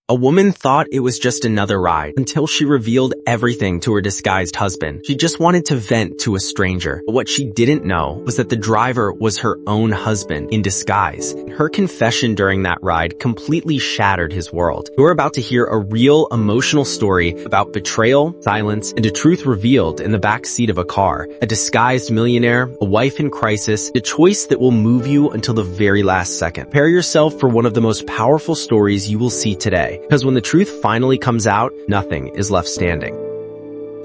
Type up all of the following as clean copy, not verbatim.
A woman thought it was just another ride until she revealed everything to her disguised husband. She just wanted to vent to a stranger. But what she didn't know was that the driver was her own husband in disguise. Her confession during that ride completely shattered his world. You're about to hear a real emotional story about betrayal, silence, and a truth revealed in the back seat of a car. A disguised millionaire, a wife in crisis, a choice that will move you until the very last second. Prepare yourself for one of the most powerful stories you will see today. Because when the truth finally comes out, nothing is left standing.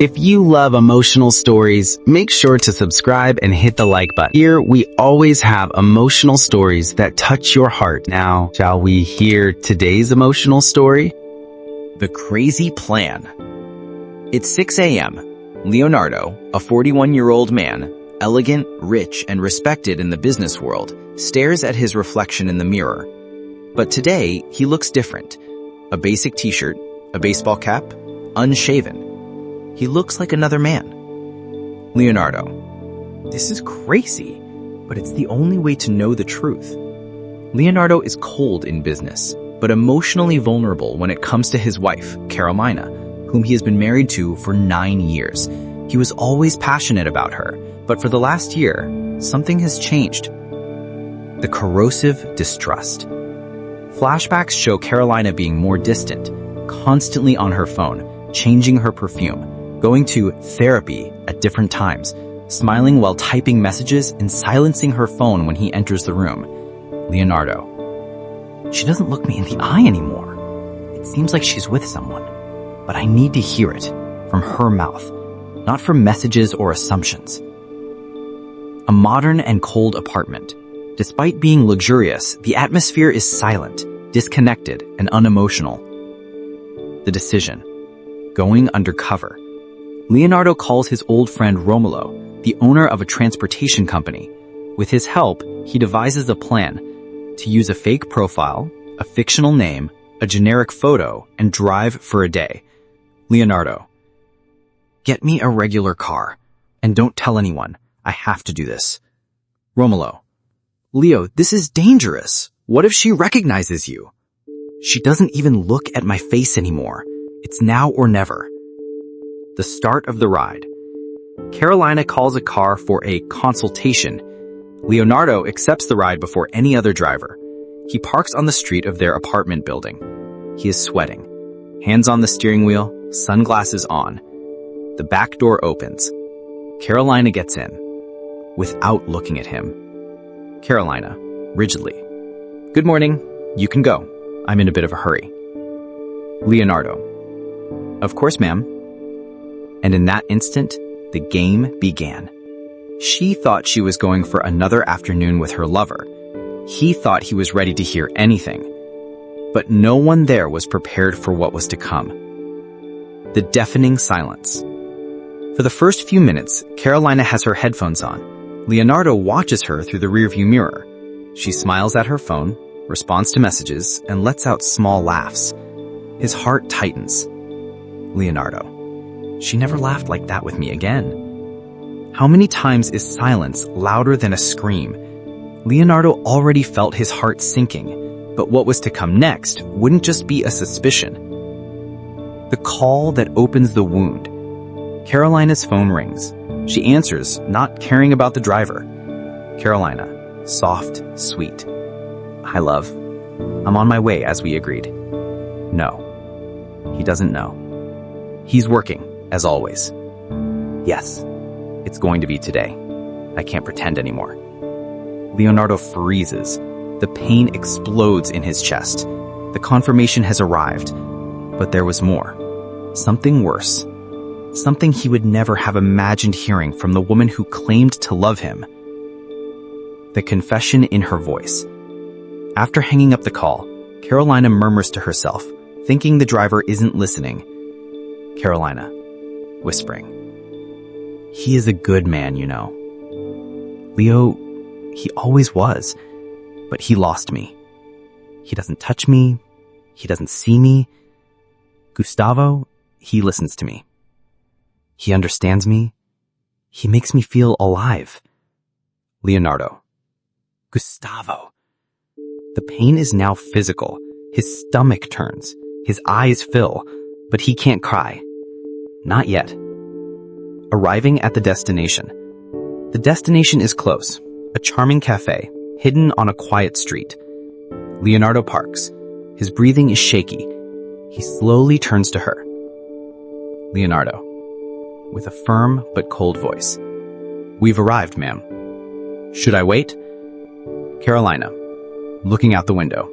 If you love emotional stories, make sure to subscribe and hit the like button. Here, we always have emotional stories that touch your heart. Now, shall we hear today's emotional story? The Crazy Plan. It's 6 a.m. Leonardo, a 41-year-old man, elegant, rich, and respected in the business world, stares at his reflection in the mirror. But today, he looks different. A basic t-shirt, a baseball cap, unshaven. He looks like another man. Leonardo. This is crazy, but it's the only way to know the truth. Leonardo is cold in business, but emotionally vulnerable when it comes to his wife, Carolina, whom he has been married to for 9 years. He was always passionate about her, but for the last year, something has changed. The corrosive distrust. Flashbacks show Carolina being more distant, constantly on her phone, changing her perfume, going to therapy at different times, smiling while typing messages and silencing her phone when he enters the room. Leonardo. She doesn't look me in the eye anymore. It seems like she's with someone, but I need to hear it from her mouth, not from messages or assumptions. A modern and cold apartment. Despite being luxurious, the atmosphere is silent, disconnected, and unemotional. The decision. Going undercover. Leonardo calls his old friend Romulo, the owner of a transportation company. With his help, he devises a plan to use a fake profile, a fictional name, a generic photo, and drive for a day. Leonardo. Get me a regular car, and don't tell anyone. I have to do this. Romulo. Leo, this is dangerous. What if she recognizes you? She doesn't even look at my face anymore. It's now or never. The start of the ride. Carolina calls a car for a consultation. Leonardo accepts the ride before any other driver. He parks on the street of their apartment building. He is sweating. Hands on the steering wheel, sunglasses on. The back door opens. Carolina gets in, without looking at him. Carolina, rigidly. Good morning. You can go. I'm in a bit of a hurry. Leonardo. Of course, ma'am. And in that instant, the game began. She thought she was going for another afternoon with her lover. He thought he was ready to hear anything. But no one there was prepared for what was to come. The deafening silence. For the first few minutes, Carolina has her headphones on. Leonardo watches her through the rearview mirror. She smiles at her phone, responds to messages, and lets out small laughs. His heart tightens. Leonardo. She never laughed like that with me again. How many times is silence louder than a scream? Leonardo already felt his heart sinking, but what was to come next wouldn't just be a suspicion. The call that opens the wound. Carolina's phone rings. She answers, not caring about the driver. Carolina, soft, sweet. Hi, love. I'm on my way, as we agreed. No. He doesn't know. He's working, as always. Yes, it's going to be today. I can't pretend anymore. Leonardo freezes. The pain explodes in his chest. The confirmation has arrived. But there was more. Something worse. Something he would never have imagined hearing from the woman who claimed to love him. The confession in her voice. After hanging up the call, Carolina murmurs to herself, thinking the driver isn't listening. Carolina, whispering. He is a good man, you know. Leo, he always was, but he lost me. He doesn't touch me. He doesn't see me. Gustavo, he listens to me. He understands me. He makes me feel alive. Leonardo. Gustavo. The pain is now physical. His stomach turns. His eyes fill, but he can't cry. Not yet. Arriving at the destination. The destination is close, a charming cafe, hidden on a quiet street. Leonardo parks. His breathing is shaky. He slowly turns to her. Leonardo, with a firm but cold voice. "We've arrived, ma'am. Should I wait?" Carolina, looking out the window.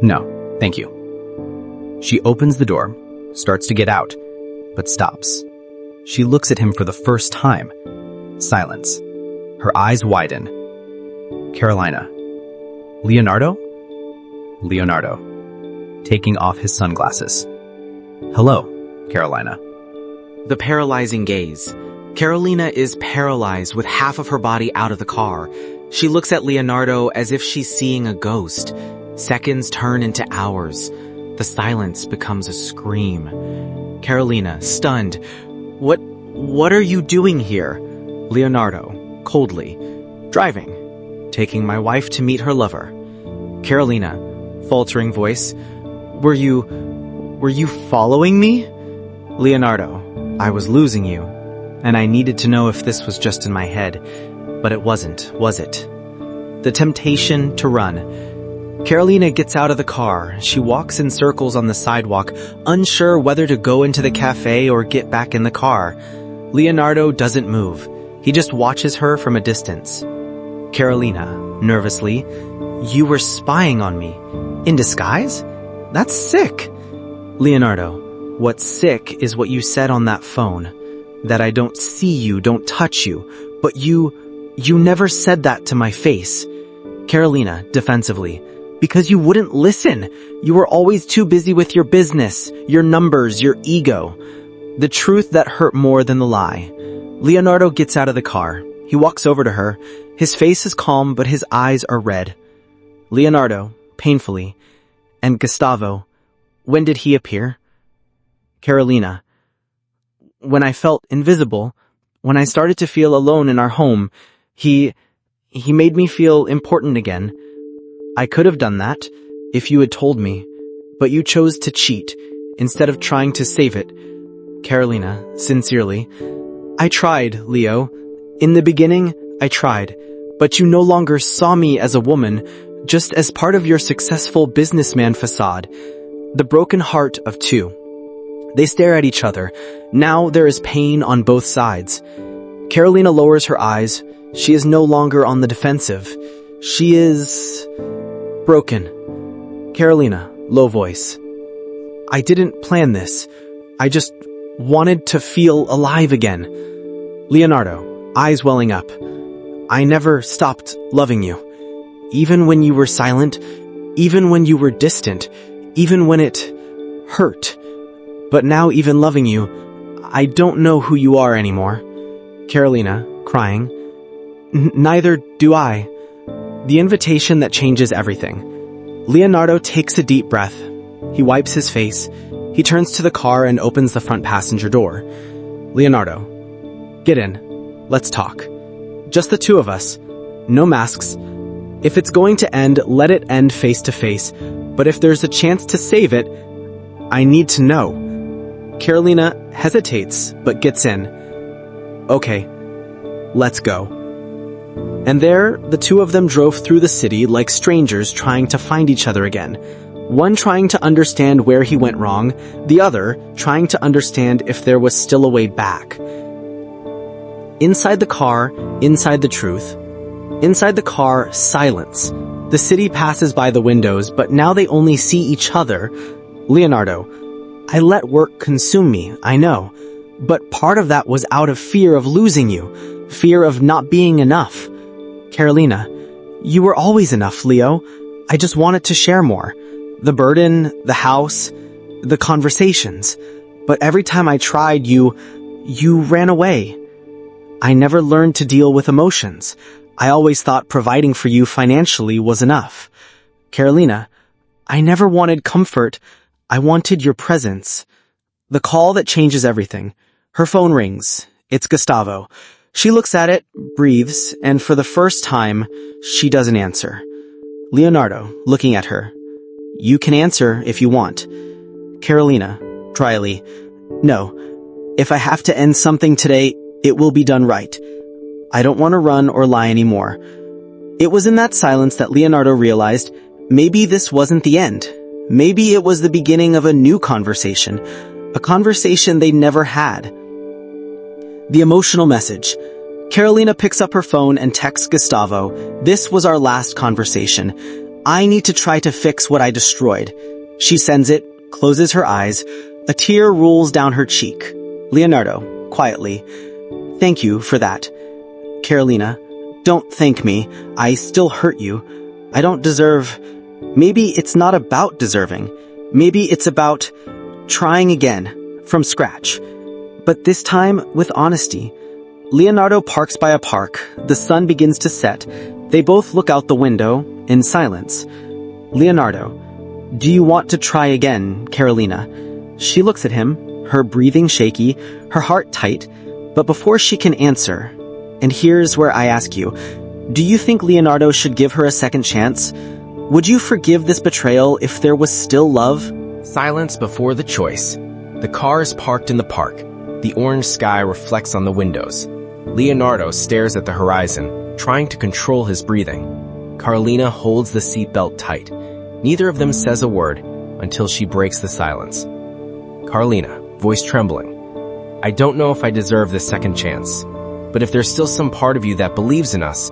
"No, thank you." She opens the door, starts to get out, but stops. She looks at him for the first time. Silence. Her eyes widen. Carolina. "Leonardo?" Leonardo, taking off his sunglasses. "Hello, Carolina." The paralyzing gaze. Carolina is paralyzed with half of her body out of the car. She looks at Leonardo as if she's seeing a ghost. Seconds turn into hours. The silence becomes a scream. Carolina, stunned. What are you doing here?" Leonardo, coldly. "Driving. Taking my wife to meet her lover." Carolina, faltering voice. Were you following me?" Leonardo, "I was losing you, and I needed to know if this was just in my head, but it wasn't, was it?" The temptation to run. Carolina gets out of the car. She walks in circles on the sidewalk, unsure whether to go into the cafe or get back in the car. Leonardo doesn't move. He just watches her from a distance. Carolina, nervously, "You were spying on me. In disguise? That's sick." Leonardo, "What's sick is what you said on that phone. That I don't see you, don't touch you. But you never said that to my face." Carolina, defensively, "Because you wouldn't listen. You were always too busy with your business, your numbers, your ego." The truth that hurt more than the lie. Leonardo gets out of the car. He walks over to her. His face is calm, but his eyes are red. Leonardo, painfully. "And Gustavo, when did he appear?" Carolina, "When I felt invisible, when I started to feel alone in our home, he made me feel important again. I could have done that if you had told me, but you chose to cheat instead of trying to save it." Carolina, sincerely, "I tried, Leo. In the beginning, I tried, but you no longer saw me as a woman, just as part of your successful businessman facade. The broken heart of two." They stare at each other. Now there is pain on both sides. Carolina lowers her eyes. She is no longer on the defensive. She is broken. Carolina, low voice. "I didn't plan this. I just wanted to feel alive again." Leonardo, eyes welling up. "I never stopped loving you. Even when you were silent, even when you were distant, even when it hurt. But now even loving you, I don't know who you are anymore." Carolina, crying. "Neither do I." The invitation that changes everything. Leonardo takes a deep breath. He wipes his face. He turns to the car and opens the front passenger door. Leonardo, "Get in. Let's talk. Just the two of us. No masks. If it's going to end, let it end face to face. But if there's a chance to save it, I need to know." Carolina hesitates, but gets in. "Okay, let's go." And there, the two of them drove through the city like strangers trying to find each other again. One trying to understand where he went wrong, the other trying to understand if there was still a way back. Inside the car, inside the truth. Inside the car, silence. The city passes by the windows, but now they only see each other. Leonardo, "I let work consume me, I know. But part of that was out of fear of losing you, fear of not being enough." Carolina, "You were always enough, Leo. I just wanted to share more. The burden, the house, the conversations. But every time I tried, you ran away. I never learned to deal with emotions. I always thought providing for you financially was enough." Carolina, "I never wanted comfort. I wanted your presence." The call that changes everything. Her phone rings. It's Gustavo. She looks at it, breathes, and for the first time, she doesn't answer. Leonardo, looking at her. "You can answer if you want." Carolina, dryly, "No. If I have to end something today, it will be done right. I don't want to run or lie anymore." It was in that silence that Leonardo realized maybe this wasn't the end. Maybe it was the beginning of a new conversation, a conversation they never had. The emotional message. Carolina picks up her phone and texts Gustavo, "This was our last conversation. I need to try to fix what I destroyed." She sends it, closes her eyes. A tear rolls down her cheek. Leonardo, quietly, "Thank you for that." Carolina, "Don't thank me. I still hurt you. I don't deserve..." Maybe it's not about deserving. Maybe it's about trying again, from scratch. But this time with honesty. Leonardo parks by a park. The sun begins to set. They both look out the window, in silence. Leonardo, "Do you want to try again, Carolina?" She looks at him, her breathing shaky, her heart tight, but before she can answer, and here's where I ask you, do you think Leonardo should give her a second chance? Would you forgive this betrayal if there was still love? Silence before the choice. The car is parked in the park. The orange sky reflects on the windows. Leonardo stares at the horizon, trying to control his breathing. Carolina holds the seatbelt tight. Neither of them says a word until she breaks the silence. Carolina, voice trembling, "I don't know if I deserve this second chance, but if there's still some part of you that believes in us,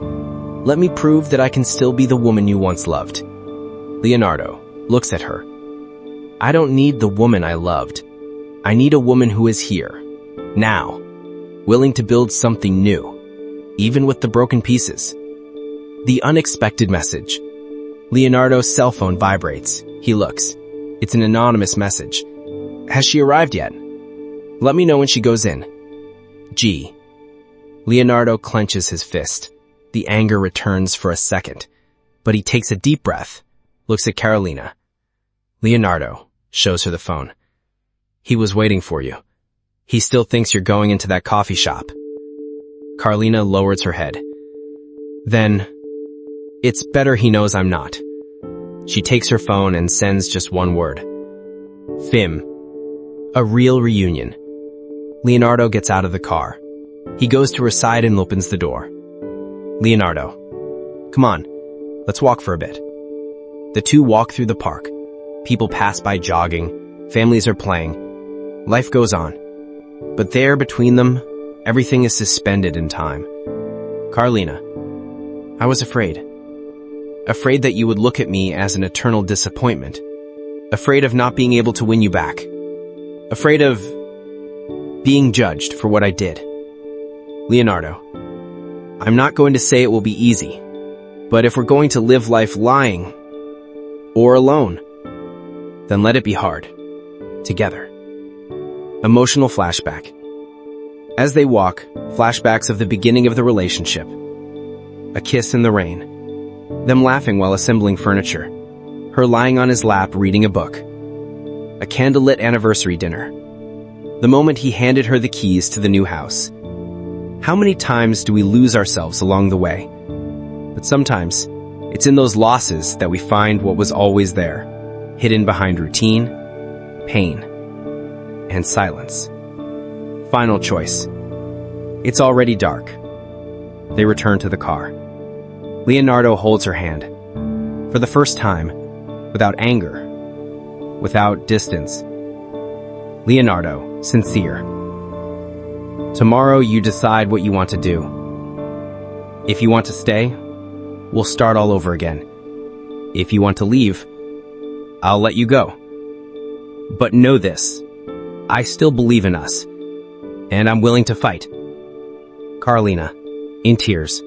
let me prove that I can still be the woman you once loved." Leonardo looks at her. "I don't need the woman I loved. I need a woman who is here, now, willing to build something new, even with the broken pieces." The unexpected message. Leonardo's cell phone vibrates. He looks. It's an anonymous message. "Has she arrived yet? Let me know when she goes in. G." Leonardo clenches his fist. The anger returns for a second, but he takes a deep breath, looks at Carolina. Leonardo shows her the phone. "He was waiting for you. He still thinks you're going into that coffee shop." Carolina lowers her head. "Then, it's better he knows I'm not." She takes her phone and sends just one word. "Fim." A real reunion. Leonardo gets out of the car. He goes to her side and opens the door. "Leonardo, come on, let's walk for a bit." The two walk through the park. People pass by jogging. Families are playing. Life goes on. But there, between them, everything is suspended in time. "Carolina, I was afraid. Afraid that you would look at me as an eternal disappointment. Afraid of not being able to win you back. Afraid of being judged for what I did. Leonardo, I'm not going to say it will be easy, but if we're going to live life lying or alone, then let it be hard. Together." Emotional flashback. As they walk, flashbacks of the beginning of the relationship. A kiss in the rain. Them laughing while assembling furniture. Her lying on his lap reading a book. A candlelit anniversary dinner. The moment he handed her the keys to the new house. How many times do we lose ourselves along the way? But sometimes, it's in those losses that we find what was always there, hidden behind routine, pain, and silence. Final choice. It's already dark. They return to the car. Leonardo holds her hand. For the first time, without anger, without distance. Leonardo, sincere. "Tomorrow you decide what you want to do. If you want to stay, we'll start all over again. If you want to leave, I'll let you go. But know this, I still believe in us, and I'm willing to fight." Carolina, in tears.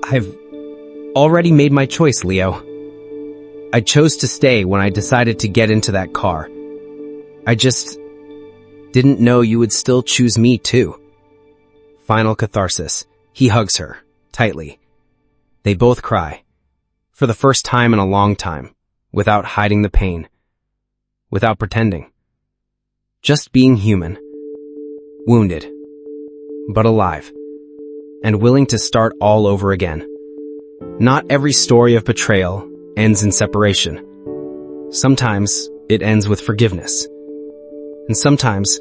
"I've already made my choice, Leo. I chose to stay when I decided to get into that car. I just didn't know you would still choose me too." Final catharsis. He hugs her, tightly. They both cry. For the first time in a long time, without hiding the pain. Without pretending. Just being human. Wounded. But alive. And willing to start all over again. Not every story of betrayal ends in separation. Sometimes it ends with forgiveness. And sometimes,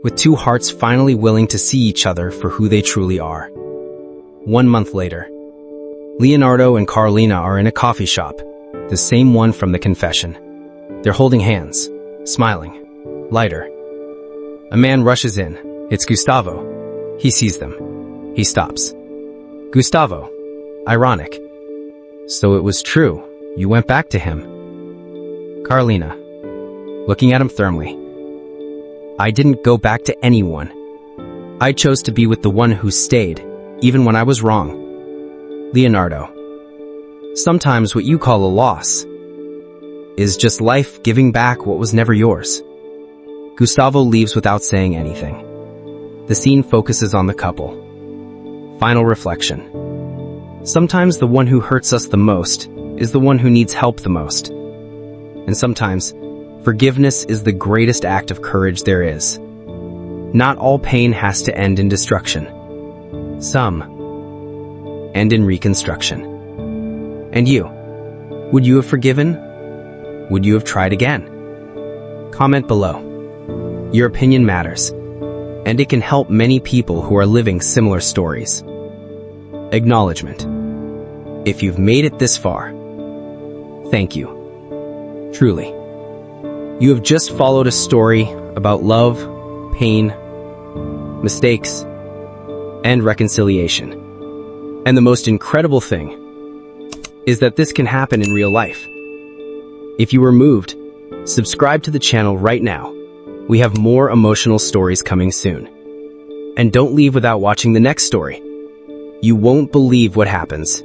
with two hearts finally willing to see each other for who they truly are. 1 month later, Leonardo and Carolina are in a coffee shop, the same one from the confession. They're holding hands, smiling, lighter. A man rushes in. It's Gustavo. He sees them. He stops. Gustavo. Ironic. So it was true. You went back to him. Carolina. Looking at him firmly. I didn't go back to anyone. I chose to be with the one who stayed, even when I was wrong. Leonardo. Sometimes what you call a loss is just life giving back what was never yours. Gustavo leaves without saying anything. The scene focuses on the couple. Final reflection. Sometimes the one who hurts us the most is the one who needs help the most. And sometimes, forgiveness is the greatest act of courage there is. Not all pain has to end in destruction. Some end in reconstruction. And you? Would you have forgiven? Would you have tried again? Comment below. Your opinion matters, and it can help many people who are living similar stories. Acknowledgement. If you've made it this far, thank you. Truly. You have just followed a story about love, pain, mistakes, and reconciliation. And the most incredible thing is that this can happen in real life. If you were moved, subscribe to the channel right now. We have more emotional stories coming soon. And don't leave without watching the next story. You won't believe what happens